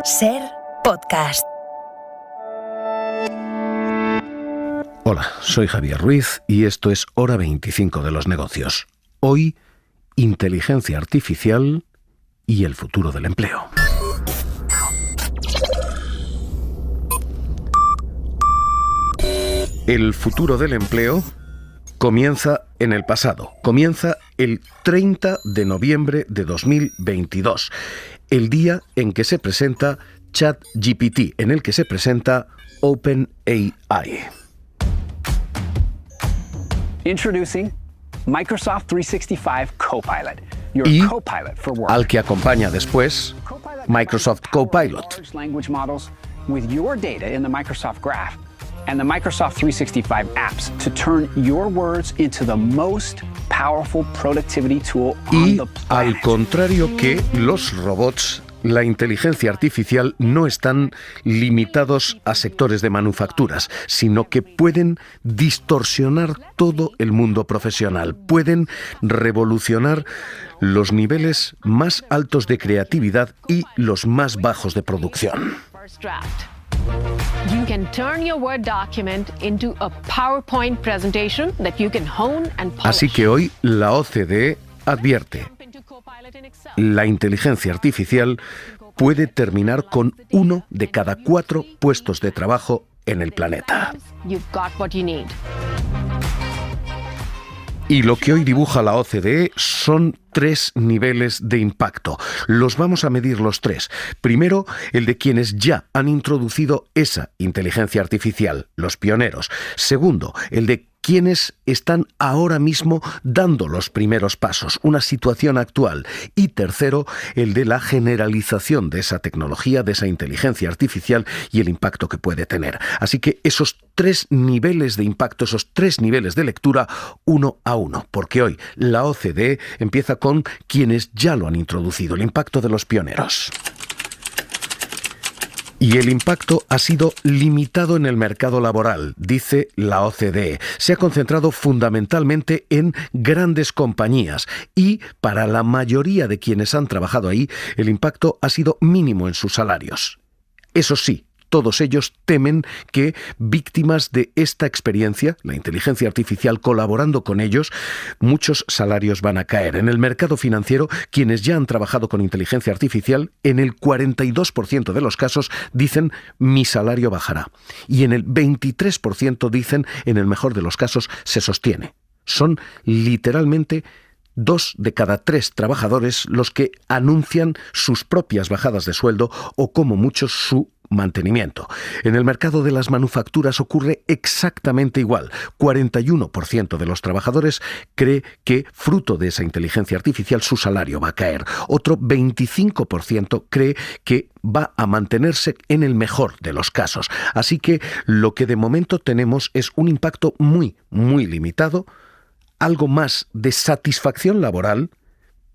SER Podcast. Hola, soy Javier Ruiz y esto es Hora 25 de los negocios. Hoy, inteligencia artificial y el futuro del empleo. El futuro del empleo comienza en el pasado. Comienza el 30 de noviembre de 2022, el día en que se presenta ChatGPT, en el que se presenta OpenAI. Introducing Microsoft 365 Copilot, your Y Copilot for work. al que acompaña después Microsoft Copilot. Large language models with your data in the Microsoft Graph and the Microsoft 365 apps to turn your words into the most powerful productivity tool on Y the al planet. contrario que los robots, la inteligencia artificial no están limitados a sectores de manufacturas, sino que pueden distorsionar todo el mundo profesional, pueden revolucionar los niveles más altos de creatividad y los más bajos de producción. First draft. You can turn your Word document into a PowerPoint presentation that you can hone and polish. Así que hoy la OCDE advierte: Jump into Copilot in Excel. la inteligencia artificial puede terminar con 1 de cada 4 puestos de trabajo en el planeta. You've got what you need. Y lo que hoy dibuja la OCDE son 3 niveles de impacto. Los vamos a medir los 3. Primero, el de quienes ya han introducido esa inteligencia artificial, los pioneros. Segundo, el de quienes están ahora mismo dando los primeros pasos, una situación actual. Y tercero, el de la generalización de esa tecnología, de esa inteligencia artificial y el impacto que puede tener. Así que esos 3 niveles de impacto, esos 3 niveles de lectura, uno a uno, porque hoy la OCDE empieza con quienes ya lo han introducido, el impacto de los pioneros. Y el impacto ha sido limitado en el mercado laboral, dice la OCDE. Se ha concentrado fundamentalmente en grandes compañías y para la mayoría de quienes han trabajado ahí, el impacto ha sido mínimo en sus salarios. Eso sí, todos ellos temen que, víctimas de esta experiencia, la inteligencia artificial colaborando con ellos, muchos salarios van a caer. En el mercado financiero, quienes ya han trabajado con inteligencia artificial, en el 42% de los casos dicen mi salario bajará. Y en el 23% dicen, en el mejor de los casos, se sostiene. Son literalmente 2 de cada 3 trabajadores los que anuncian sus propias bajadas de sueldo o, como muchos, su mantenimiento. En el mercado de las manufacturas ocurre exactamente igual. 41% de los trabajadores cree que, fruto de esa inteligencia artificial, su salario va a caer. Otro 25% cree que va a mantenerse en el mejor de los casos. Así que lo que de momento tenemos es un impacto muy, muy limitado, algo más de satisfacción laboral,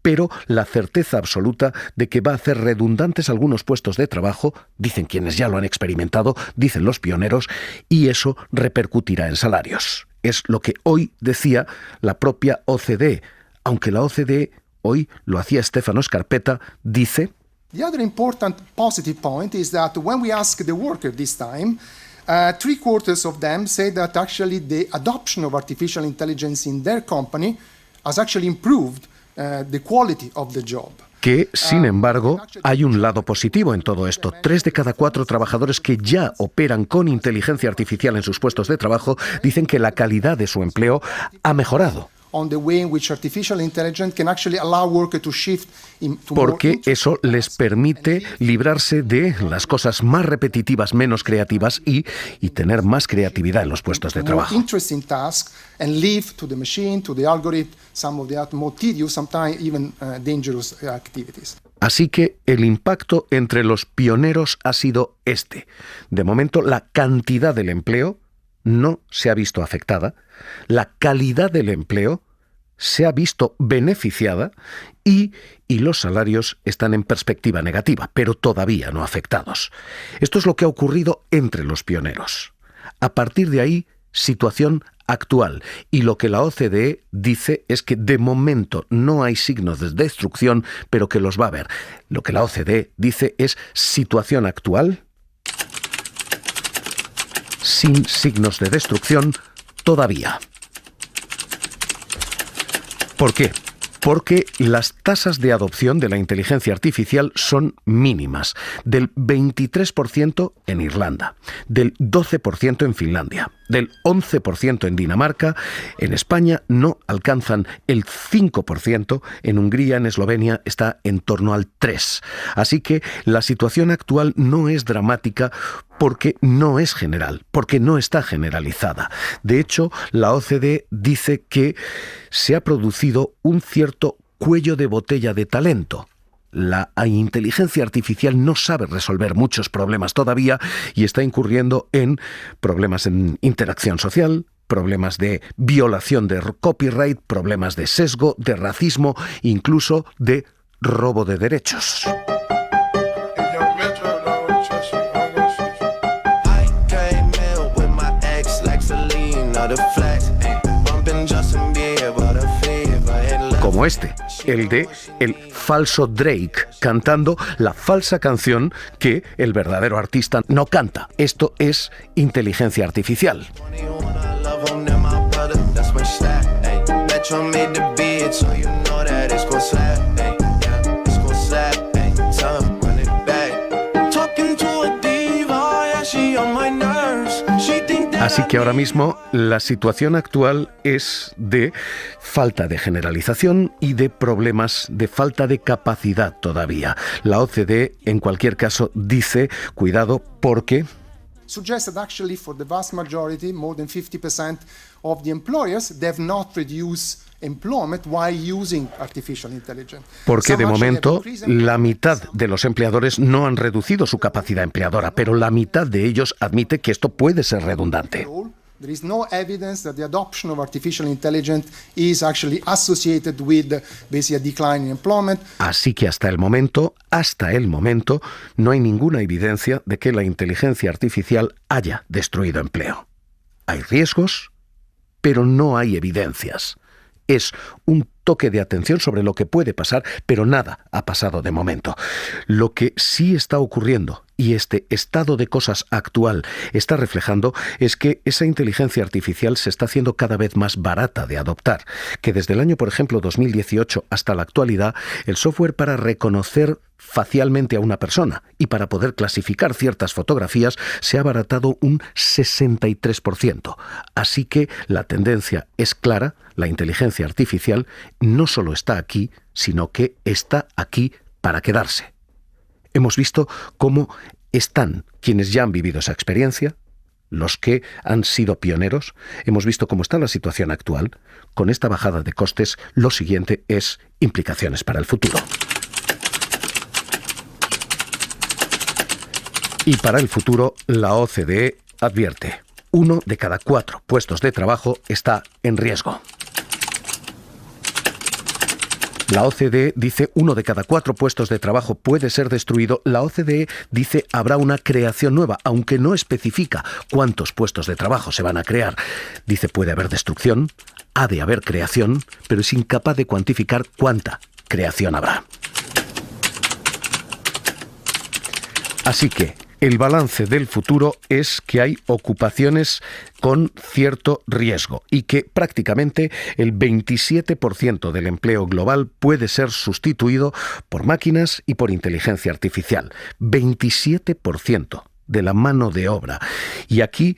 pero la certeza absoluta de que va a hacer redundantes algunos puestos de trabajo, dicen quienes ya lo han experimentado, dicen los pioneros, y eso repercutirá en salarios. Es lo que hoy decía la propia OCDE, aunque la OCDE, hoy lo hacía Stefano Scarpetta, dice: The other important positive point is that when we ask the worker this time, 3/4 of them say that actually the adoption of artificial intelligence in their company has actually improved the quality of the job. Que, sin embargo, hay un lado positivo en todo esto. 3 de cada 4 trabajadores que ya operan con inteligencia artificial en sus puestos de trabajo dicen que la calidad de su empleo ha mejorado. On the way in which artificial intelligence can actually allow workers to shift into more Porque eso les permite librarse de las cosas más repetitivas, menos creativas y tener más creatividad en los puestos de more trabajo. interesting tasks and leave to the machine, to the algorithm, some of the more tedious, sometimes even dangerous activities. Así que el impacto entre los pioneros ha sido este. De momento, la cantidad del empleo no se ha visto afectada, la calidad del empleo se ha visto beneficiada y los salarios están en perspectiva negativa, pero todavía no afectados. Esto es lo que ha ocurrido entre los pioneros. A partir de ahí, situación actual. Y lo que la OCDE dice es que de momento no hay signos de destrucción, pero que los va a haber. Lo que la OCDE dice es situación actual, sin signos de destrucción todavía. ¿Por qué? Porque las tasas de adopción de la inteligencia artificial son mínimas, del 23% en Irlanda, del 12% en Finlandia, del 11% en Dinamarca, en España no alcanzan el 5%, en Hungría, en Eslovenia está en torno al 3%. Así que la situación actual no es dramática porque no es general, porque no está generalizada. De hecho, la OCDE dice que se ha producido un cierto cuello de botella de talento. La inteligencia artificial no sabe resolver muchos problemas todavía y está incurriendo en problemas en interacción social, problemas de violación de copyright, problemas de sesgo, de racismo, incluso de robo de derechos. Como este, el de el falso Drake, cantando la falsa canción que el verdadero artista no canta. Esto es inteligencia artificial. Así que ahora mismo la situación actual es de falta de generalización y de problemas de falta de capacidad todavía. La OCDE, en cualquier caso, dice, cuidado, porque suggests that actually for the vast majority, more than 50% of the employers, they have not reduced employment while using artificial intelligence. Porque de momento la mitad de los empleadores no han reducido su capacidad empleadora, pero la mitad de ellos admite que esto puede ser redundante. There is no evidence that the adoption of artificial intelligence is actually associated with basically a decline in employment. Así que hasta el momento, no hay ninguna evidencia de que la inteligencia artificial haya destruido empleo. Hay riesgos, pero no hay evidencias. Es un toque de atención sobre lo que puede pasar, pero nada ha pasado de momento. Lo que sí está ocurriendo, y este estado de cosas actual está reflejando, es que esa inteligencia artificial se está haciendo cada vez más barata de adoptar, que desde el año, por ejemplo, 2018 hasta la actualidad, el software para reconocer facialmente a una persona y para poder clasificar ciertas fotografías se ha abaratado un 63%. Así que la tendencia es clara, la inteligencia artificial no solo está aquí, sino que está aquí para quedarse. Hemos visto cómo están quienes ya han vivido esa experiencia, los que han sido pioneros. Hemos visto cómo está la situación actual. Con esta bajada de costes, lo siguiente es implicaciones para el futuro. Y para el futuro, la OCDE advierte: 1 de cada 4 puestos de trabajo está en riesgo. La OCDE dice 1 de cada 4 puestos de trabajo puede ser destruido. La OCDE dice habrá una creación nueva, aunque no especifica cuántos puestos de trabajo se van a crear. Dice puede haber destrucción, ha de haber creación, pero es incapaz de cuantificar cuánta creación habrá. Así que el balance del futuro es que hay ocupaciones con cierto riesgo y que prácticamente el 27% del empleo global puede ser sustituido por máquinas y por inteligencia artificial. 27% de la mano de obra. Y aquí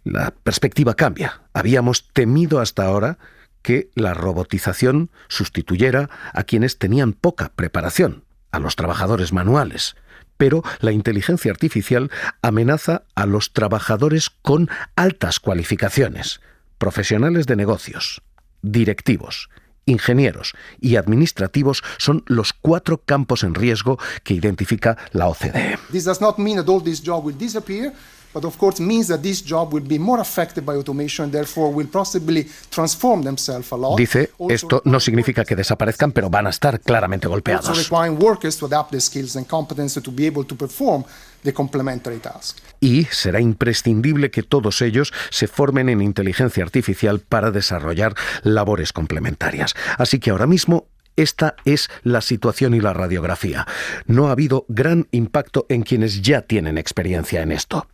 la perspectiva cambia. Habíamos temido hasta ahora que la robotización sustituyera a quienes tenían poca preparación, a los trabajadores manuales. Pero la inteligencia artificial amenaza a los trabajadores con altas cualificaciones, profesionales de negocios, directivos, ingenieros y administrativos son los 4 campos en riesgo que identifica la OCDE. This does not mean that all these jobs will disappear. but of course means that this job will be more affected by automation and therefore will possibly transform themselves a lot. Dice, esto no significa que desaparezcan, pero van a estar claramente golpeados. Also requiring workers to adapt their skills and competences to be able to perform the complementary task. Y será imprescindible que todos ellos se formen en inteligencia artificial para desarrollar labores complementarias. Así que ahora mismo esta es la situación y la radiografía. No ha habido gran impacto en quienes ya tienen experiencia en esto.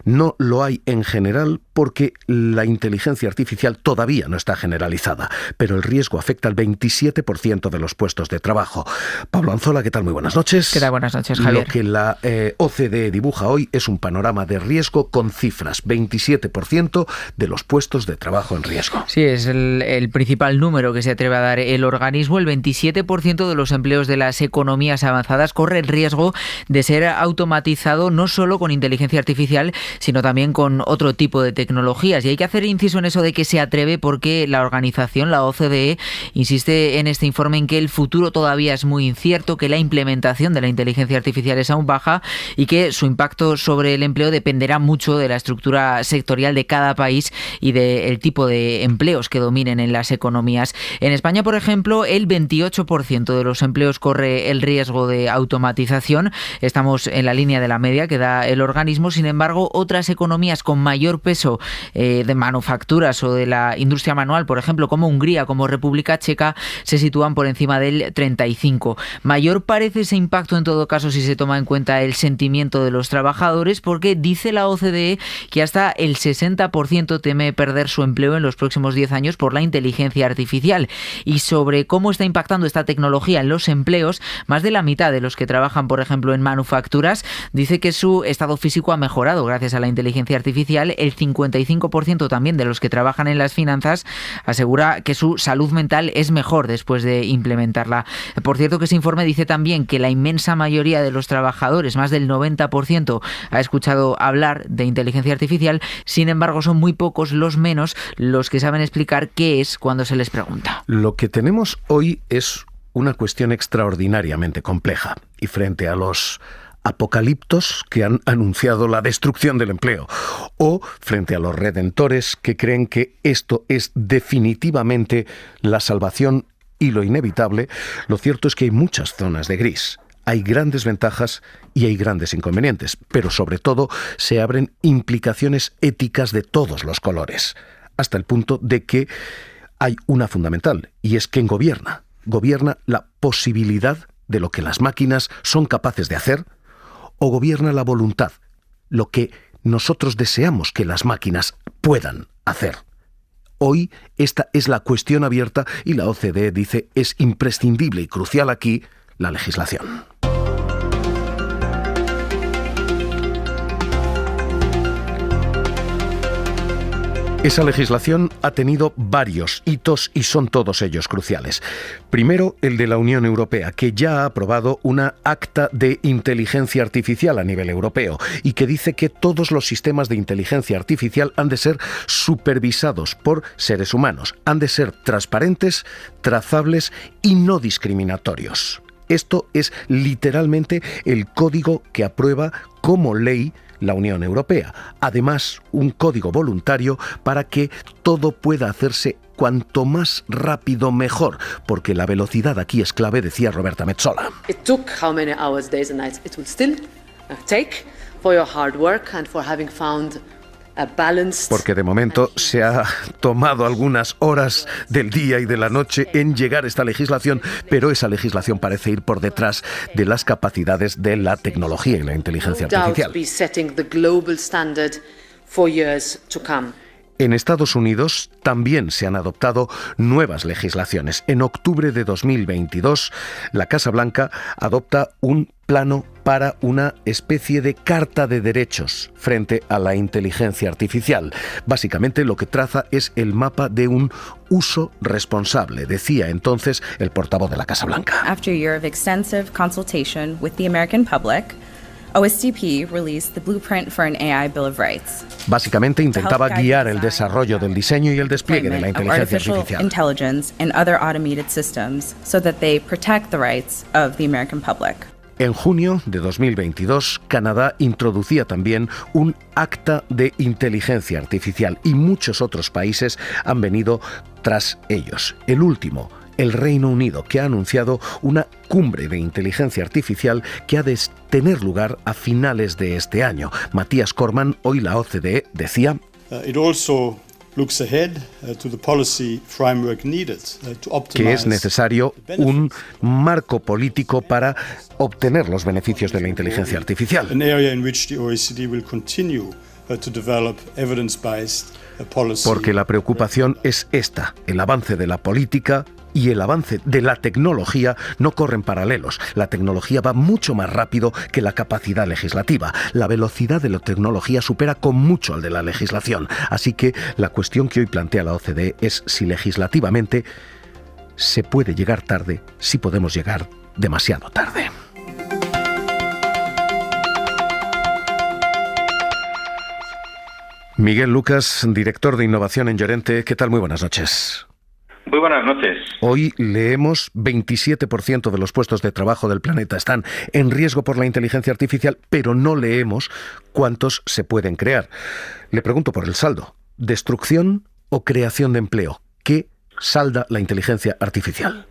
No lo hay en general porque la inteligencia artificial todavía no está generalizada, pero el riesgo afecta al 27% de los puestos de trabajo. Pablo Anzola, ¿qué tal? Muy buenas noches. ¿Qué tal? Buenas noches, Javier. Lo que la OCDE dibuja hoy es un panorama de riesgo con cifras. 27% de los puestos de trabajo en riesgo. Sí, es el principal número que se atreve a dar el organismo. El 27% de los empleos de las economías avanzadas corre el riesgo de ser automatizado no solo con inteligencia artificial, sino también con otro tipo de tecnologías. Y hay que hacer inciso en eso de que se atreve porque la organización, la OCDE, insiste en este informe en que el futuro todavía es muy incierto, que la implementación de la inteligencia artificial es aún baja y que su impacto sobre el empleo dependerá mucho de la estructura sectorial de cada país y del tipo de empleos que dominen en las economías. En España, por ejemplo, el 28% de los empleos corre el riesgo de automatización. Estamos en la línea de la media que da el organismo. Sin embargo, otras economías con mayor peso de manufacturas o de la industria manual, por ejemplo, como Hungría, como República Checa, se sitúan por encima del 35%. Mayor parece ese impacto en todo caso si se toma en cuenta el sentimiento de los trabajadores, porque dice la OCDE que hasta el 60% teme perder su empleo en los próximos 10 años por la inteligencia artificial. Y sobre cómo está impactando esta tecnología en los empleos, más de la mitad de los que trabajan, por ejemplo, en manufacturas, dice que su estado físico ha mejorado gracias a la inteligencia artificial. El 55% también de los que trabajan en las finanzas asegura que su salud mental es mejor después de implementarla. Por cierto, que ese informe dice también que la inmensa mayoría de los trabajadores, más del 90%, ha escuchado hablar de inteligencia artificial. Sin embargo, son muy pocos, los que saben explicar qué es cuando se les pregunta. Lo que tenemos hoy es una cuestión extraordinariamente compleja y frente a los apocaliptos que han anunciado la destrucción del empleo o frente a los redentores que creen que esto es definitivamente la salvación y lo inevitable, lo cierto es que hay muchas zonas de gris. Hay grandes ventajas y hay grandes inconvenientes, pero sobre todo se abren implicaciones éticas de todos los colores, hasta el punto de que hay una fundamental, y es quién gobierna. ¿Gobierna la posibilidad de lo que las máquinas son capaces de hacer o gobierna la voluntad, lo que nosotros deseamos que las máquinas puedan hacer? Hoy esta es la cuestión abierta y la OCDE dice es imprescindible y crucial aquí la legislación. Esa legislación ha tenido varios hitos y son todos ellos cruciales. Primero, el de la Unión Europea, que ya ha aprobado una acta de inteligencia artificial a nivel europeo y que dice que todos los sistemas de inteligencia artificial han de ser supervisados por seres humanos, han de ser transparentes, trazables y no discriminatorios. Esto es literalmente el código que aprueba como ley la Unión Europea. Además, un código voluntario para que todo pueda hacerse cuanto más rápido mejor, porque la velocidad aquí es clave, decía Roberta Metsola. It took how many hours, days and nights it will still take for your hard work and for having found a balanced. Porque de momento se ha tomado algunas horas del día y de la noche en llegar a esta legislación, pero esa legislación parece ir por detrás de las capacidades de la tecnología y la inteligencia artificial. En Estados Unidos también se han adoptado nuevas legislaciones. En octubre de 2022, la Casa Blanca adopta un plano para una especie de carta de derechos frente a la inteligencia artificial. Básicamente lo que traza es el mapa de un uso responsable, decía entonces el portavoz de la Casa Blanca. After a year of extensive consultation with the American public, OSTP released the blueprint for an AI Bill of Rights. Básicamente intentaba guiar el desarrollo del diseño y el despliegue de la inteligencia artificial. Intelligence and other automated systems so that they protect the rights of the American public. En junio de 2022, Canadá introducía también un acta de inteligencia artificial y muchos otros países han venido tras ellos. El último, el Reino Unido, que ha anunciado una cumbre de inteligencia artificial que ha de tener lugar a finales de este año. Matías Cormann, hoy la OCDE, decía: It also looks ahead to the policy framework needed to optimize, que es necesario un marco político para obtener los beneficios de la inteligencia artificial. An area in which the OECD will continue to develop evidence-based policy. Porque la preocupación es esta: el avance de la política y el avance de la tecnología no corren paralelos. La tecnología va mucho más rápido que la capacidad legislativa. La velocidad de la tecnología supera con mucho al de la legislación. Así que la cuestión que hoy plantea la OCDE es si legislativamente se puede llegar tarde, si podemos llegar demasiado tarde. Miguel Lucas, director de Innovación en Llorente. ¿Qué tal? Muy buenas noches. Muy buenas noches. Hoy leemos 27% de los puestos de trabajo del planeta están en riesgo por la inteligencia artificial, pero no leemos cuántos se pueden crear. Le pregunto por el saldo. ¿Destrucción o creación de empleo? ¿Qué salda la inteligencia artificial?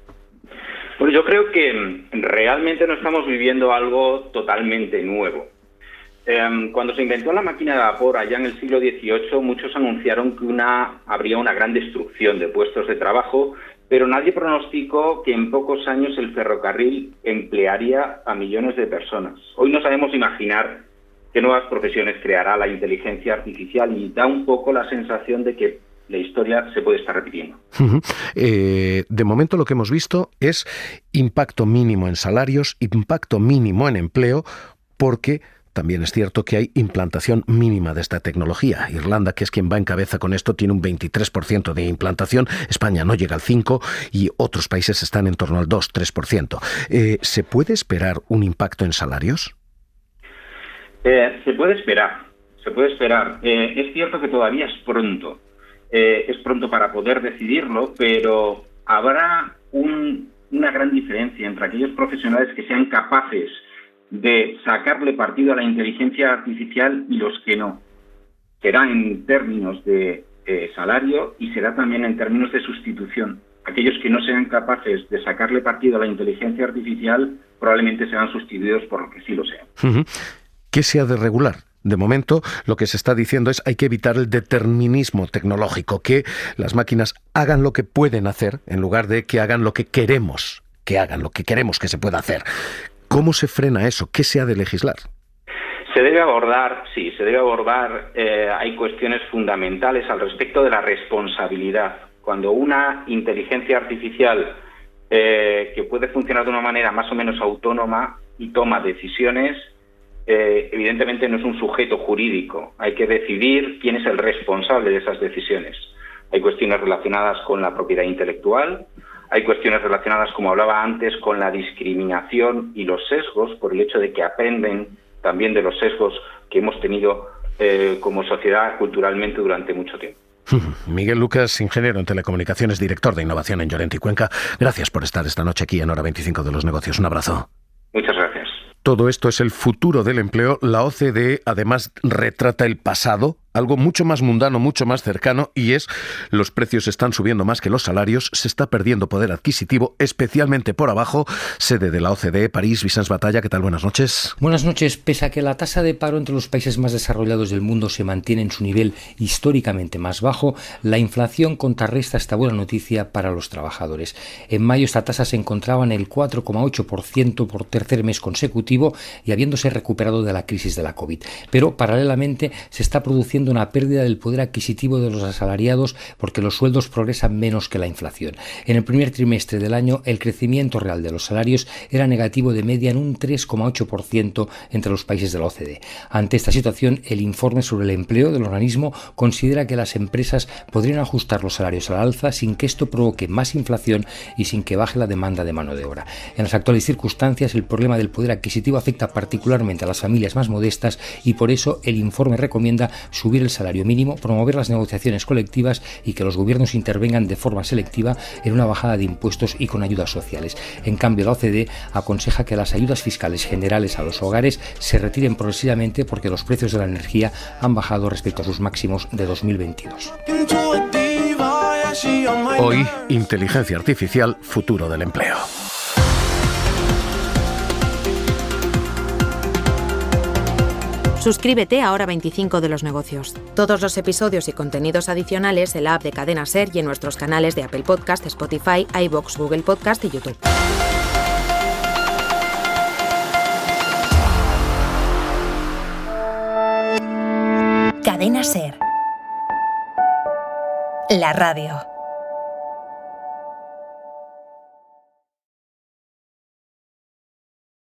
Pues yo creo que realmente no estamos viviendo algo totalmente nuevo. Cuando se inventó la máquina de vapor allá en el siglo XVIII, muchos anunciaron que habría una gran destrucción de puestos de trabajo, pero nadie pronosticó que en pocos años el ferrocarril emplearía a millones de personas. Hoy no sabemos imaginar qué nuevas profesiones creará la inteligencia artificial y da un poco la sensación de que la historia se puede estar repitiendo. De momento lo que hemos visto es impacto mínimo en salarios, impacto mínimo en empleo, porque también es cierto que hay implantación mínima de esta tecnología. Irlanda, que es quien va en cabeza con esto, tiene un 23% de implantación. España no llega al 5% y otros países están en torno al 2-3%. ¿Se puede esperar un impacto en salarios? Se puede esperar. Es cierto que todavía es pronto. Es pronto para poder decidirlo, pero habrá una gran diferencia entre aquellos profesionales que sean capaces de sacarle partido a la inteligencia artificial y los que no. Será en términos de salario y será también en términos de sustitución. Aquellos que no sean capaces de sacarle partido a la inteligencia artificial probablemente serán sustituidos por los que sí lo sean. ¿Qué se ha de regular? De momento, lo que se está diciendo es hay que evitar el determinismo tecnológico, que las máquinas hagan lo que pueden hacer en lugar de que hagan lo que queremos que hagan, lo que queremos que se pueda hacer. ¿Cómo se frena eso? ¿Qué se ha de legislar? Se debe abordar. Hay cuestiones fundamentales al respecto de la responsabilidad. Cuando una inteligencia artificial que puede funcionar de una manera más o menos autónoma y toma decisiones, evidentemente no es un sujeto jurídico. Hay que decidir quién es el responsable de esas decisiones. Hay cuestiones relacionadas con la propiedad intelectual. Hay cuestiones relacionadas, como hablaba antes, con la discriminación y los sesgos, por el hecho de que aprenden también de los sesgos que hemos tenido como sociedad culturalmente durante mucho tiempo. Miguel Lucas, ingeniero en telecomunicaciones, director de innovación en Llorente y Cuenca. Gracias por estar esta noche aquí en Hora 25 de los Negocios. Un abrazo. Muchas gracias. Todo esto es el futuro del empleo. La OCDE además retrata el pasado, algo mucho más mundano, mucho más cercano, y es los precios están subiendo más que los salarios, se está perdiendo poder adquisitivo, especialmente por abajo. Sede de la OCDE, París, Vicens Batalla, ¿qué tal? Buenas noches. Buenas noches. Pese a que la tasa de paro entre los países más desarrollados del mundo se mantiene en su nivel históricamente más bajo, la inflación contrarresta esta buena noticia para los trabajadores. En mayo esta tasa se encontraba en el 4,8% por tercer mes consecutivo y habiéndose recuperado de la crisis de la COVID. Pero paralelamente se está produciendo una pérdida del poder adquisitivo de los asalariados porque los sueldos progresan menos que la inflación. En el primer trimestre del año, el crecimiento real de los salarios era negativo de media en un 3,8% entre los países de la OCDE. Ante esta situación, el informe sobre el empleo del organismo considera que las empresas podrían ajustar los salarios a la alza sin que esto provoque más inflación y sin que baje la demanda de mano de obra. En las actuales circunstancias, el problema del poder adquisitivo afecta particularmente a las familias más modestas y por eso el informe recomienda subir subir el salario mínimo, promover las negociaciones colectivas y que los gobiernos intervengan de forma selectiva en una bajada de impuestos y con ayudas sociales. En cambio, la OCDE aconseja que las ayudas fiscales generales a los hogares se retiren progresivamente porque los precios de la energía han bajado respecto a sus máximos de 2022. Hoy, inteligencia artificial, futuro del empleo. Suscríbete a Hora 25 de los negocios. Todos los episodios y contenidos adicionales en la app de Cadena SER y en nuestros canales de Apple Podcast, Spotify, iVoox, Google Podcast y YouTube. Cadena SER. La radio.